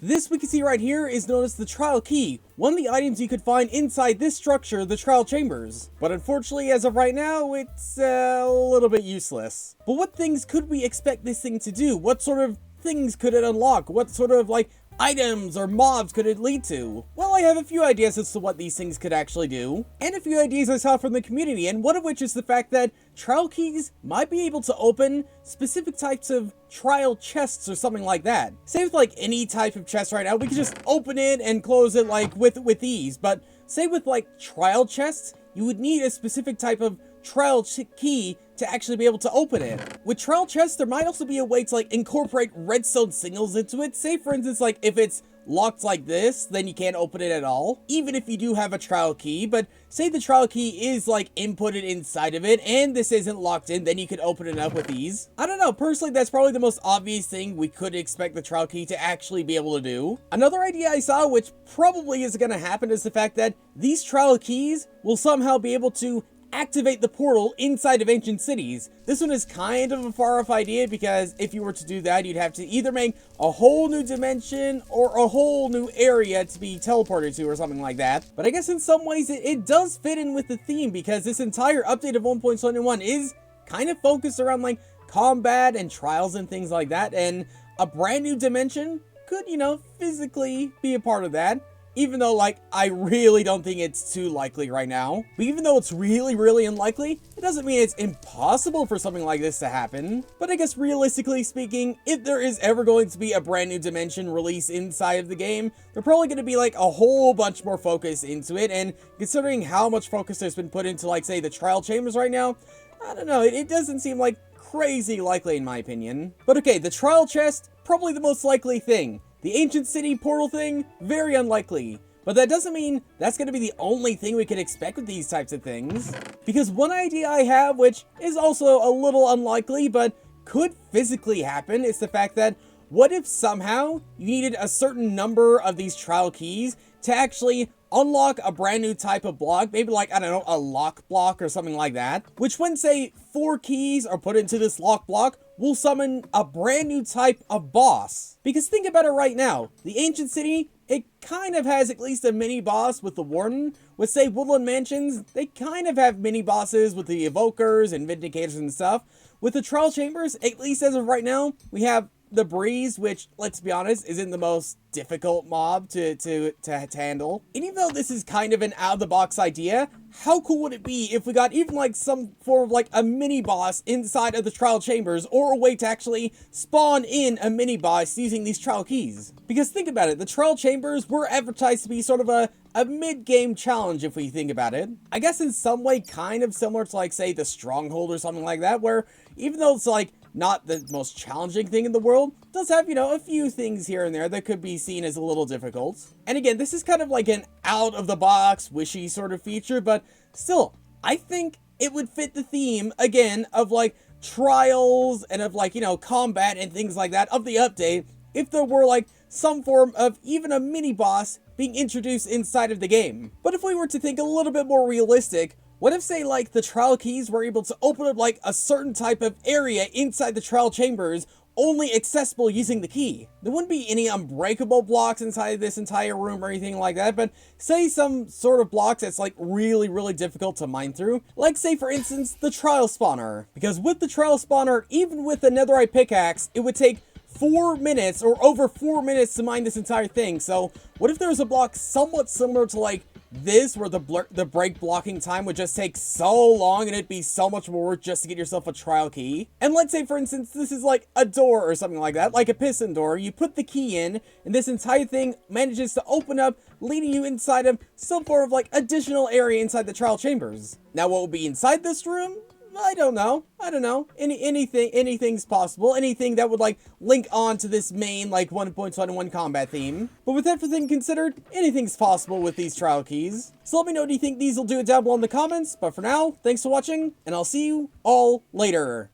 This we can see right here is known as the Trial Key, one of the items you could find inside this structure, the Trial Chambers. But unfortunately, as of right now, it's a little bit useless. But what things could we expect this thing to do? What sort of things could it unlock? What sort of, items or mobs could it lead to? Well, I have a few ideas as to what these things could actually do, and a few ideas I saw from the community, and one of which is the fact that trial keys might be able to open specific types of trial chests or something like that. Say with any type of chest right now, we could just open it and close it with ease, but say with trial chests, you would need a specific type of trial key to actually be able to open it. With trial chests, there might also be a way to incorporate redstone signals into it. Say for instance, if it's locked like this, then you can't open it at all, even if you do have a trial key. But say the trial key is inputted inside of it and this isn't locked in, then you could open it up with ease. I don't know, personally that's probably the most obvious thing we could expect the trial key to actually be able to do. Another idea I saw, which probably is going to happen, is the fact that these trial keys will somehow be able to activate the portal inside of ancient cities. This one is kind of a far-off idea, because if you were to do that, you'd have to either make a whole new dimension or a whole new area to be teleported to or something like that. But I guess in some ways it does fit in with the theme, because this entire update of 1.21 is kind of focused around combat and trials and things like that, and a brand new dimension could, physically be a part of that. Even though, I really don't think it's too likely right now. But even though it's really, really unlikely, it doesn't mean it's impossible for something like this to happen. But I guess realistically speaking, if there is ever going to be a brand new dimension release inside of the game, they're probably going to be a whole bunch more focus into it. And considering how much focus there's been put into say the trial chambers right now, I don't know, it doesn't seem crazy likely in my opinion. But okay, the trial chest, probably the most likely thing. The ancient city portal thing, very unlikely. But that doesn't mean that's going to be the only thing we can expect with these types of things. Because one idea I have, which is also a little unlikely, but could physically happen, is the fact that what if somehow you needed a certain number of these trial keys to actually unlock a brand new type of block, maybe I don't know, a lock block or something like that, which when say 4 keys are put into this lock block, will summon a brand new type of boss. Because think about it right now, the ancient city, it kind of has at least a mini boss with the warden. With say Woodland Mansions, they kind of have mini bosses with the evokers and vindicators and stuff. With the trial chambers, at least as of right now, we have the Breeze, which, let's be honest, isn't the most difficult mob to handle. And even though this is kind of an out-of-the-box idea, how cool would it be if we got even some form of a mini-boss inside of the trial chambers, or a way to actually spawn in a mini-boss using these trial keys? Because think about it, the trial chambers were advertised to be sort of a mid-game challenge if we think about it. I guess in some way kind of similar to say the Stronghold or something like that, where even though it's not the most challenging thing in the world, it does have, a few things here and there that could be seen as a little difficult. And again, this is kind of an out-of-the-box, wishy sort of feature, but still, I think it would fit the theme, again, of trials and of combat and things like that of the update, if there were some form of even a mini-boss being introduced inside of the game. But if we were to think a little bit more realistic, what if, say, the trial keys were able to open up, a certain type of area inside the trial chambers, only accessible using the key? There wouldn't be any unbreakable blocks inside this entire room or anything like that, but say some sort of blocks that's, really, really difficult to mine through. Say, for instance, the trial spawner. Because with the trial spawner, even with the netherite pickaxe, it would take 4 minutes, or over 4 minutes to mine this entire thing. So, what if there was a block somewhat similar to, this, where the break blocking time would just take so long and it'd be so much more worth just to get yourself a trial key? And let's say, for instance, this is a door or something like that, like a piston door. You put the key in, and this entire thing manages to open up, leading you inside of some form of additional area inside the trial chambers. Now, what will be inside this room? I don't know. Anything's possible. Anything that would link on to this main 1.21 combat theme. But with everything considered, anything's possible with these trial keys. So let me know, do you think these will do it down below in the comments? But for now, thanks for watching, and I'll see you all later.